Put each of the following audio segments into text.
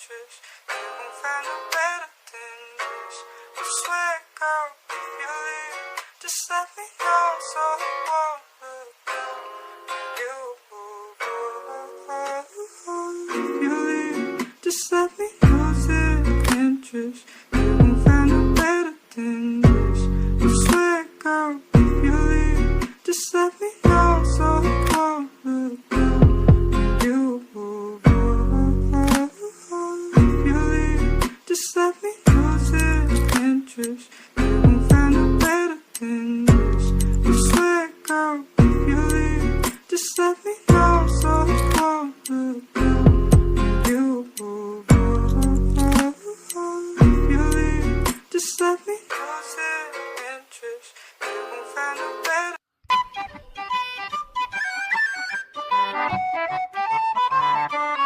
interest. You won't find a better than this. I swear, girl, if you leave, just let me know so I won't look down on you. If you leave, just let me lose the interest. You won't find a better than this. I swear, girl, if you leave, just let me know so I won't look down on you. If you leave, just let me lose the interest. You won't find a better than this. I swear, girl, if you leave, just let me know so I won't look down on you. If you leave, just let me lose the interest. You won't find a better.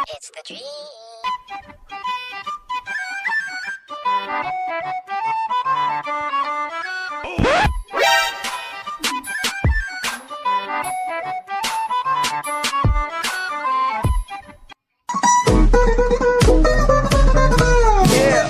It's the dream. Yeah.